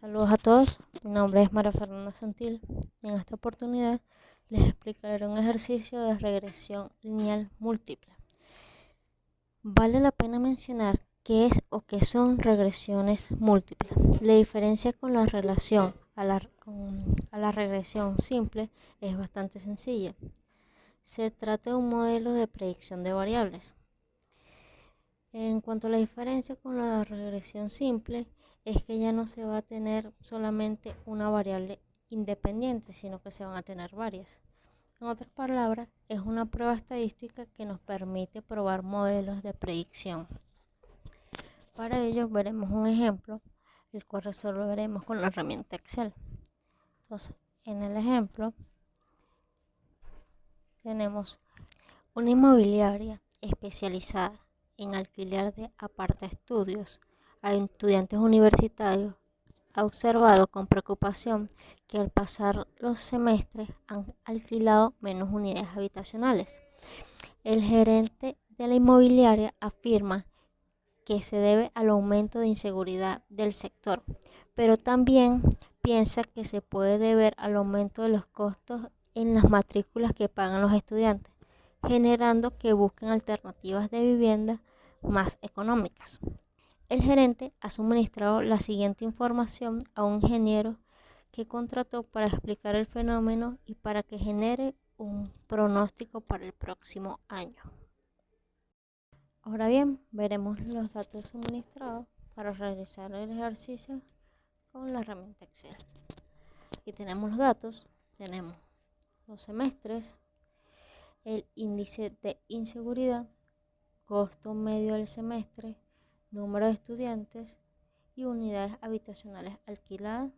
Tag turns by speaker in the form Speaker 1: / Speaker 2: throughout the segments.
Speaker 1: Saludos a todos, mi nombre es María Fernanda Santil y en esta oportunidad les explicaré un ejercicio de regresión lineal múltiple. Vale la pena mencionar qué es o qué son regresiones múltiples. La diferencia con la relación a la regresión simple es bastante sencilla. Se trata de un modelo de predicción de variables. En cuanto a la diferencia con la regresión simple, es que ya no se va a tener solamente una variable independiente, sino que se van a tener varias. En otras palabras, es una prueba estadística que nos permite probar modelos de predicción. Para ello veremos un ejemplo, el cual resolveremos con la herramienta Excel. Entonces, en el ejemplo tenemos una inmobiliaria especializada en alquiler de apartaestudios a estudiantes universitarios ha observado con preocupación que al pasar los semestres han alquilado menos unidades habitacionales. El gerente de la inmobiliaria afirma que se debe al aumento de inseguridad del sector, pero también piensa que se puede deber al aumento de los costos en las matrículas que pagan los estudiantes, generando que busquen alternativas de vivienda más económicas. El gerente ha suministrado la siguiente información a un ingeniero que contrató para explicar el fenómeno y para que genere un pronóstico para el próximo año. Ahora bien, veremos los datos suministrados para realizar el ejercicio con la herramienta Excel. Aquí tenemos los datos, tenemos los semestres, el índice de inseguridad, costo medio del semestre, número de estudiantes y unidades habitacionales alquiladas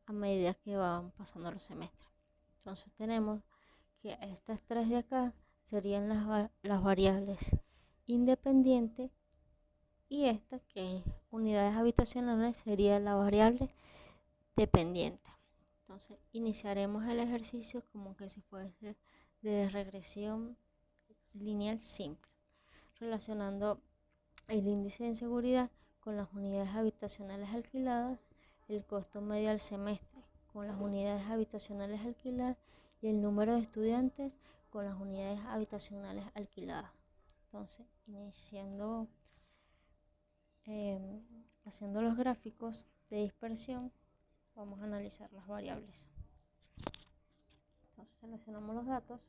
Speaker 1: a medida que van pasando los semestres. Entonces tenemos que estas tres de acá serían las variables independientes y esta que es unidades habitacionales sería la variable dependiente. Entonces iniciaremos el ejercicio como que si fuese de regresión lineal simple, relacionando el índice de inseguridad con las unidades habitacionales alquiladas, el costo medio al semestre con las unidades habitacionales alquiladas y el número de estudiantes con las unidades habitacionales alquiladas. Entonces, haciendo los gráficos de dispersión, vamos a analizar las variables. Entonces, seleccionamos los datos.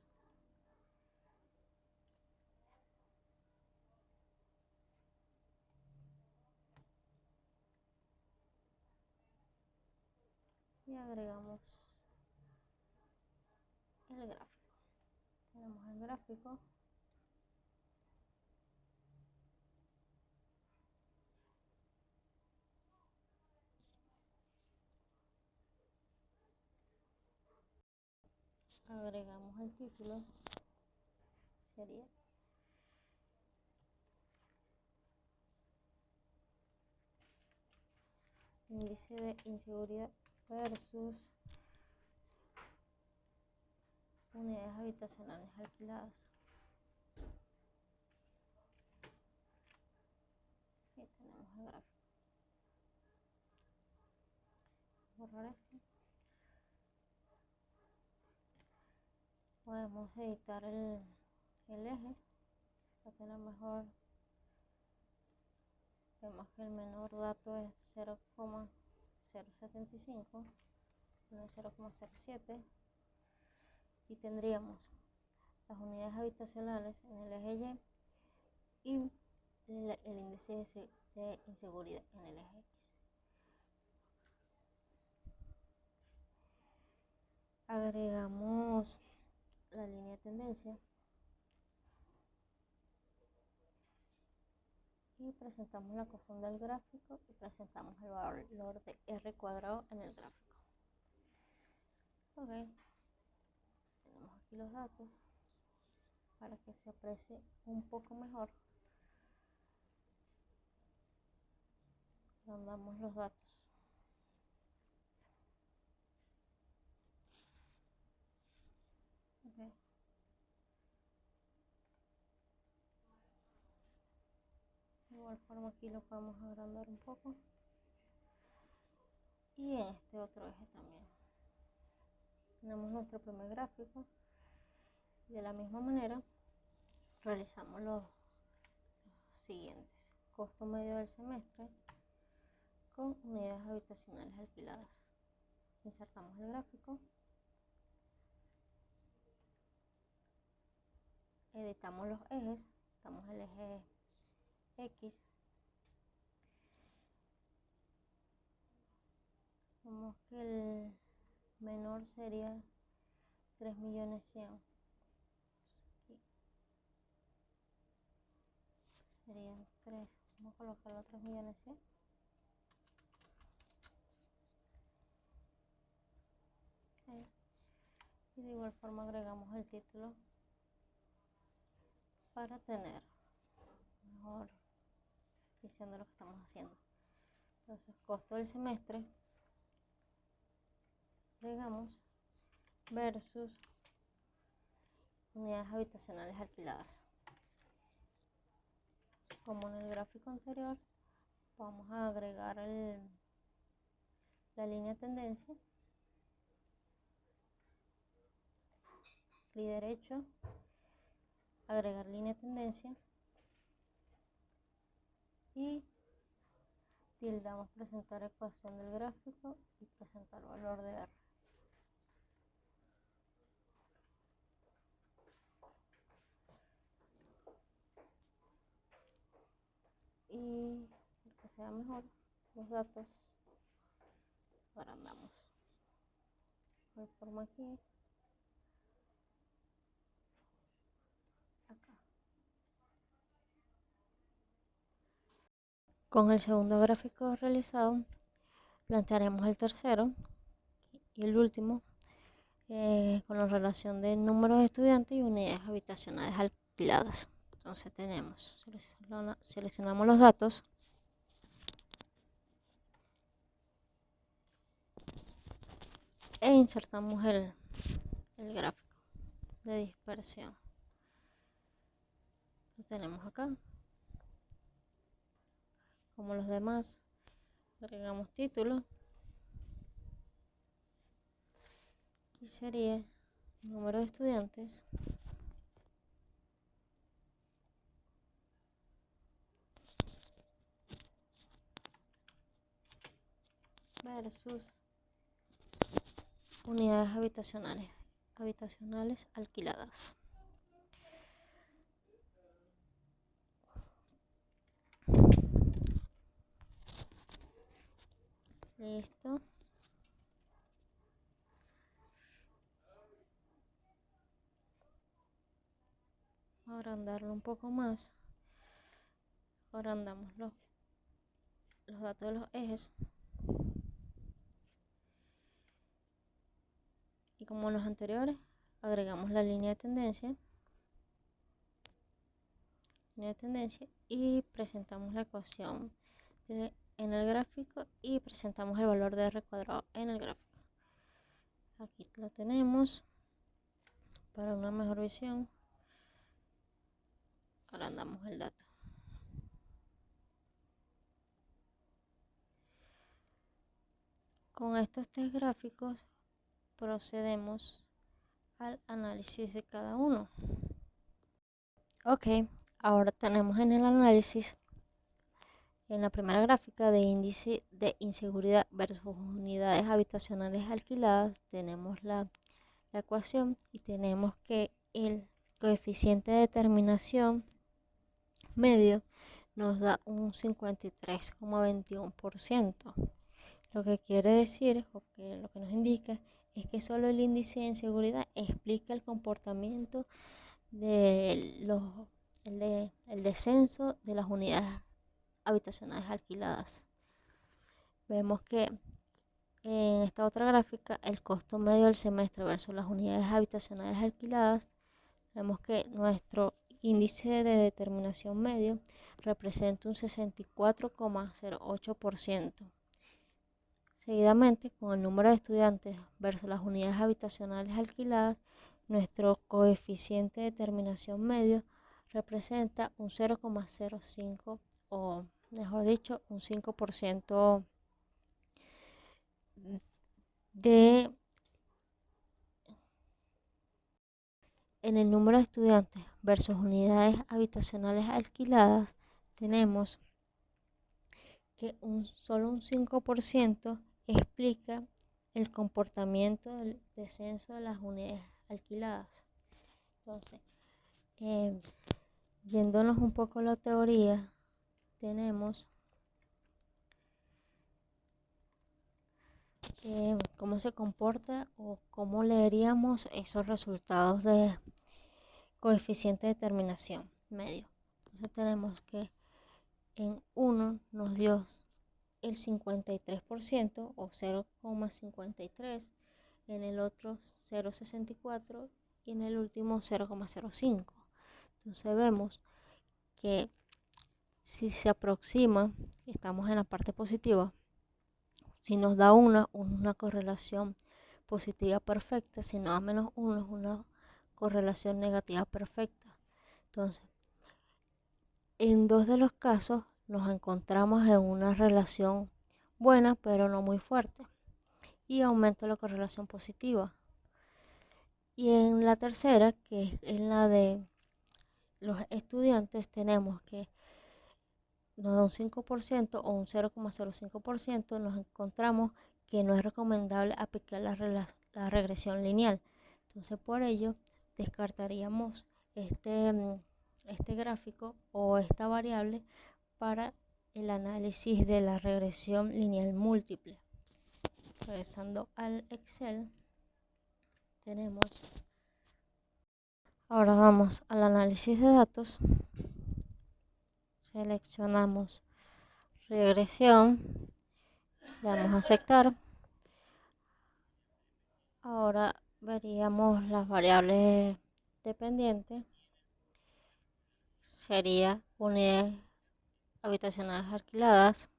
Speaker 1: Y agregamos el gráfico. Tenemos el gráfico. Agregamos el título. Sería índice de inseguridad versus unidades habitacionales alquiladas. Aquí tenemos el gráfico. Borrar esto. Podemos editar el eje para tener mejor. Vemos que el menor dato es 0,075, el 0,07 y tendríamos las unidades habitacionales en el eje Y y el índice de inseguridad en el eje X. Agregamos la línea de tendencia y presentamos la ecuación del gráfico y presentamos el valor de R cuadrado en el gráfico. Ok, tenemos aquí los datos para que se aprecie un poco mejor. Mandamos los datos. Okay. De igual forma aquí lo podemos agrandar un poco. y en este otro eje también. Tenemos nuestro primer gráfico. De la misma manera realizamos los siguientes. Costo medio del semestre con unidades habitacionales alquiladas. Insertamos el gráfico. Editamos los ejes. Damos el eje X. Vemos que el menor sería 3.100.000. Serían 3. Vamos a colocarlo a 3.100.000. Okay. Y de igual forma agregamos el título para tener mejor visión de lo que estamos haciendo. Entonces, costo del semestre, agregamos versus unidades habitacionales alquiladas. Como en el gráfico anterior, vamos a agregar la línea de tendencia, clic derecho, agregar línea de tendencia y tildamos presentar ecuación del gráfico y presentar valor de R. Y para que sea mejor los datos, agrandamos de forma aquí, acá. Con el segundo gráfico realizado, plantearemos el tercero y el último con la relación de número de estudiantes y unidades habitacionales alquiladas. Entonces seleccionamos los datos e insertamos el gráfico de dispersión. Lo tenemos acá. Como los demás, agregamos título y sería número de estudiantes versus unidades habitacionales alquiladas. Listo. Agrandarlo un poco más. Agrandamos los datos de los ejes. Y como en los anteriores, agregamos la línea de tendencia. Y presentamos la ecuación en el gráfico y presentamos el valor de R cuadrado en el gráfico. Aquí lo tenemos. Para una mejor visión, agrandamos el dato. Con estos tres gráficos procedemos al análisis de cada uno. Ok, ahora tenemos en el análisis, en la primera gráfica de índice de inseguridad versus unidades habitacionales alquiladas, tenemos la ecuación y tenemos que el coeficiente de determinación medio nos da un 53,21%. Lo que quiere decir, o que lo que nos indica, es que solo el índice de inseguridad explica el comportamiento el descenso de las unidades habitacionales alquiladas. Vemos que en esta otra gráfica, el costo medio del semestre versus las unidades habitacionales alquiladas, vemos que nuestro índice de determinación medio representa un 64,08%. Seguidamente, con el número de estudiantes versus las unidades habitacionales alquiladas, nuestro coeficiente de determinación medio representa un 0,05, o mejor dicho, un 5% de en el número de estudiantes versus unidades habitacionales alquiladas, tenemos que solo un 5% explica el comportamiento del descenso de las unidades alquiladas. Entonces, eh, yéndonos un poco a la teoría, tenemos cómo se comporta o cómo leeríamos esos resultados de coeficiente de terminación medio. Entonces tenemos que en uno nos dio el 53% o 0,53, en el otro 0,64 y en el último 0,05. Entonces vemos que si se aproxima, estamos en la parte positiva, si nos da una correlación positiva perfecta, si nos da menos 1 es una correlación negativa perfecta. Entonces, en dos de los casos nos encontramos en una relación buena, pero no muy fuerte, y aumenta la correlación positiva. Y en la tercera, que es en la de los estudiantes, tenemos que nos da un 5% o un 0,05%, nos encontramos que no es recomendable aplicar la regresión lineal. Entonces, por ello, descartaríamos este gráfico o esta variable para el análisis de la regresión lineal múltiple. Regresando al Excel, ahora vamos al análisis de datos, seleccionamos regresión, le damos a aceptar. Ahora veríamos las variables dependientes, sería unidades habitacionales alquiladas.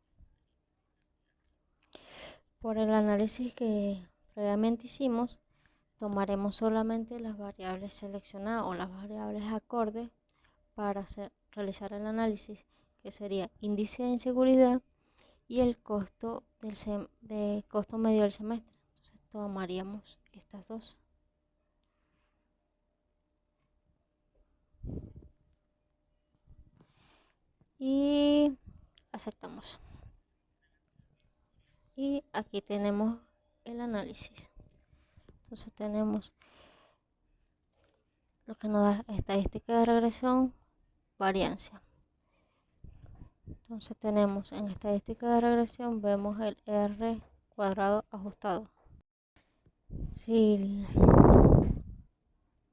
Speaker 1: Por el análisis que previamente hicimos, tomaremos solamente las variables seleccionadas o las variables acordes para realizar el análisis, que sería índice de inseguridad y el costo costo medio del semestre. Entonces tomaríamos estas dos. Y aceptamos. Y aquí tenemos el análisis. Entonces tenemos lo que nos da estadística de regresión, variancia. Entonces tenemos en estadística de regresión, vemos el R cuadrado ajustado. Si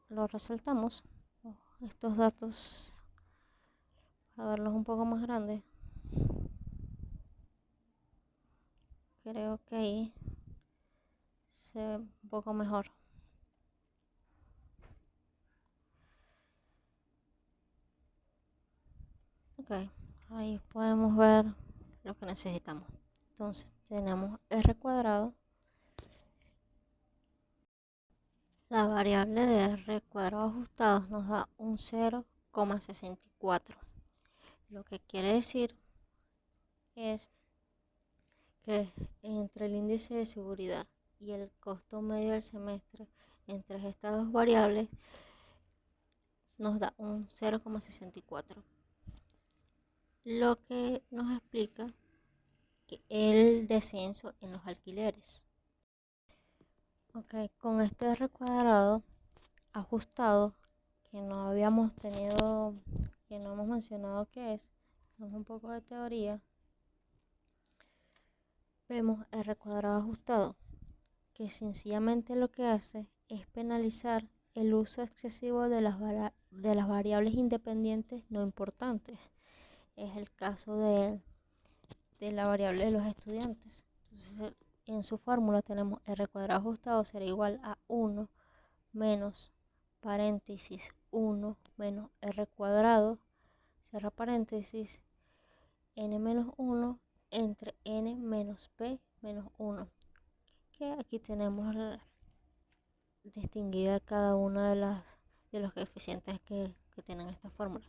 Speaker 1: lo resaltamos, estos datos, para verlos un poco más grandes, creo que ahí se ve un poco mejor. Ok, ahí podemos ver lo que necesitamos. Entonces tenemos R cuadrado, la variable de R cuadrado ajustado nos da un 0,64, lo que quiere decir es que entre el índice de seguridad y el costo medio del semestre, entre estas dos variables, nos da un 0,64, lo que nos explica que el descenso en los alquileres. Ok, con este R cuadrado ajustado, que no habíamos tenido, que no hemos mencionado qué es un poco de teoría, vemos R cuadrado ajustado, que sencillamente lo que hace es penalizar el uso excesivo de las variables independientes no importantes. Es el caso de la variable de los estudiantes. Entonces, en su fórmula tenemos R cuadrado ajustado será igual a 1 menos paréntesis 1 menos R cuadrado, cierra paréntesis, n menos 1 entre n menos p menos 1, que aquí tenemos distinguida cada uno de los coeficientes que tienen esta fórmula.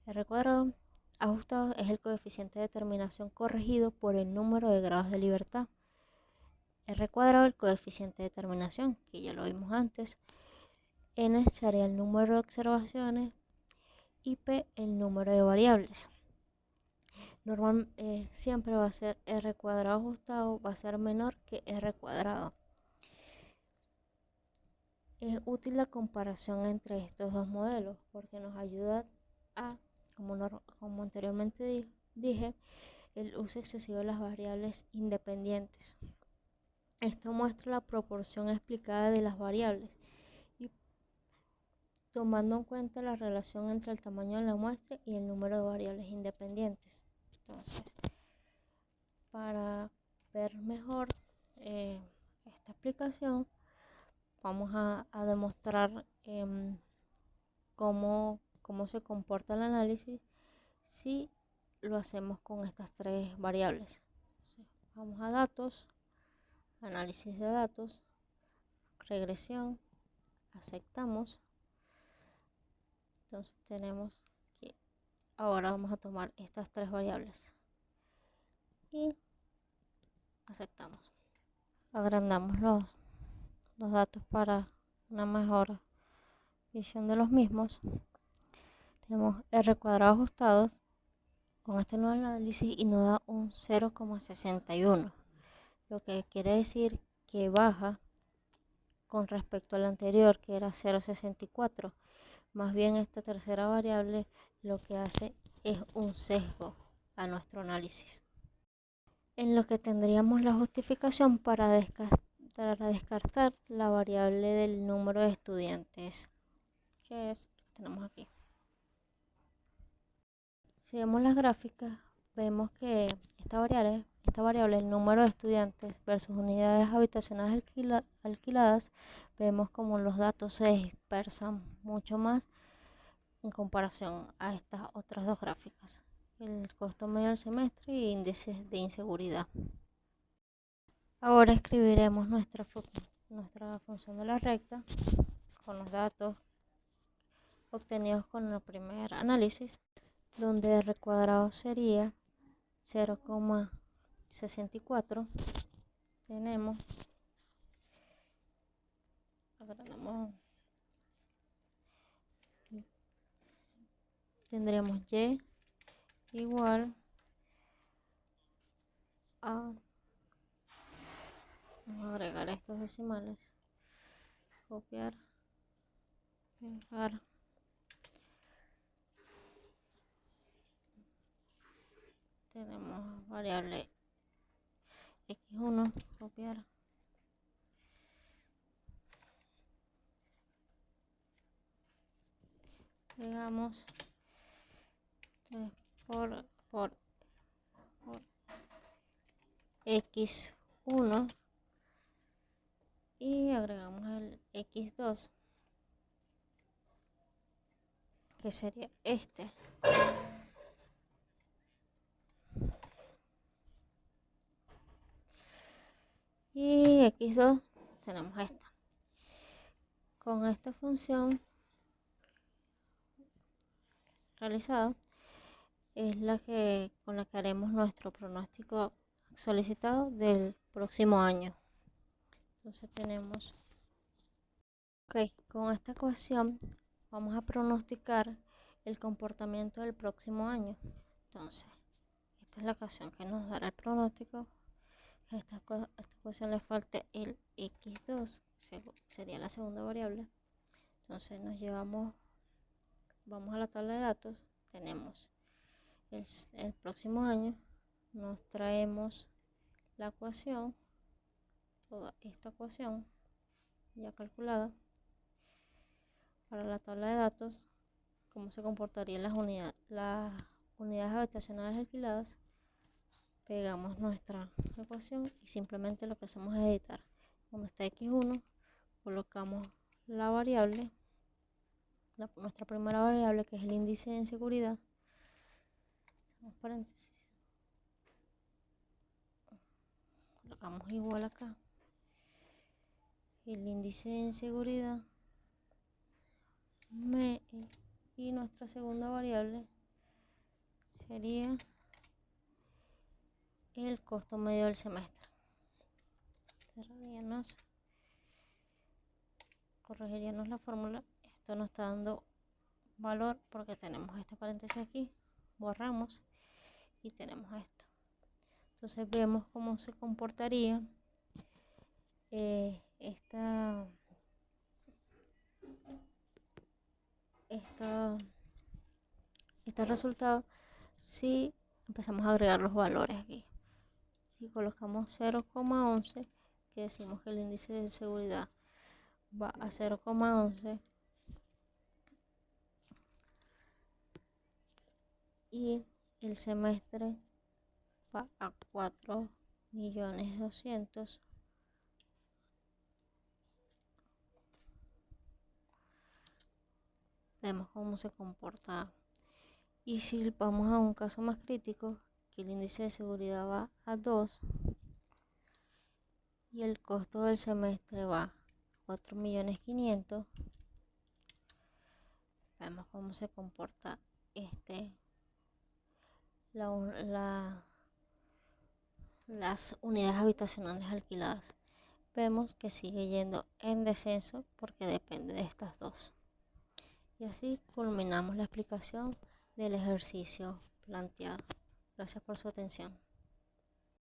Speaker 1: R cuadrado ajustado es el coeficiente de terminación corregido por el número de grados de libertad. R cuadrado el coeficiente de terminación, que ya lo vimos antes. N sería el número de observaciones y P el número de variables. Siempre va a ser R cuadrado ajustado, va a ser menor que R cuadrado. Es útil la comparación entre estos dos modelos porque nos ayuda a, como anteriormente dije, el uso excesivo de las variables independientes. Esto muestra la proporción explicada de las variables y tomando en cuenta la relación entre el tamaño de la muestra y el número de variables independientes. Entonces, para ver mejor esta explicación, vamos a demostrar cómo se comporta el análisis si lo hacemos con estas tres variables. Entonces, vamos a datos, análisis de datos, regresión, aceptamos. Entonces tenemos que ahora vamos a tomar estas tres variables y aceptamos. Agrandamos los datos para una mejor visión de los mismos. Tenemos R cuadrado ajustados con este nuevo análisis y nos da un 0,61, lo que quiere decir que baja con respecto al anterior, que era 0,64. Más bien esta tercera variable lo que hace es un sesgo a nuestro análisis, en lo que tendríamos la justificación para descartar la variable del número de estudiantes, que es lo que tenemos aquí. Si vemos las gráficas, vemos que esta variable, el número de estudiantes versus unidades habitacionales alquiladas, vemos como los datos se dispersan mucho más en comparación a estas otras dos gráficas, el costo medio del semestre y índices de inseguridad. Ahora escribiremos nuestra función de la recta con los datos obtenidos con el primer análisis, donde R cuadrado sería 0,64. Tendremos Y igual a, vamos a agregar estos decimales, copiar, pegar, tenemos variable x1, copiar, pegamos, entonces por x1 y agregamos el x2, que sería este. Y x2 tenemos esta. Con esta función realizada es con la que haremos nuestro pronóstico solicitado del próximo año. Entonces tenemos, con esta ecuación vamos a pronosticar el comportamiento del próximo año. Entonces, esta es la ecuación que nos dará el pronóstico. A esta ecuación le falta el x2, sería la segunda variable. Entonces vamos a la tabla de datos, tenemos el próximo año, nos traemos la ecuación, toda esta ecuación ya calculada para la tabla de datos, cómo se comportarían las unidades habitacionales alquiladas. Pegamos nuestra ecuación y simplemente lo que hacemos es editar. Donde está x1 colocamos la variable, nuestra primera variable, que es el índice de inseguridad, hacemos paréntesis, colocamos igual acá, el índice de inseguridad, y nuestra segunda variable sería el costo medio del semestre. corregiríamos la fórmula. Esto nos está dando valor porque tenemos este paréntesis aquí, borramos y tenemos esto. Entonces vemos cómo se comportaría este resultado si empezamos a agregar los valores aquí. Si colocamos 0,11, que decimos que el índice de seguridad va a 0,11 y el semestre va a 4.200.000, vemos cómo se comporta. Y si vamos a un caso más crítico, que el índice de seguridad va a 2 y el costo del semestre va a 4.500.000, vemos cómo se comporta las unidades habitacionales alquiladas. Vemos que sigue yendo en descenso porque depende de estas dos. Y así culminamos la explicación del ejercicio planteado. Gracias por su atención.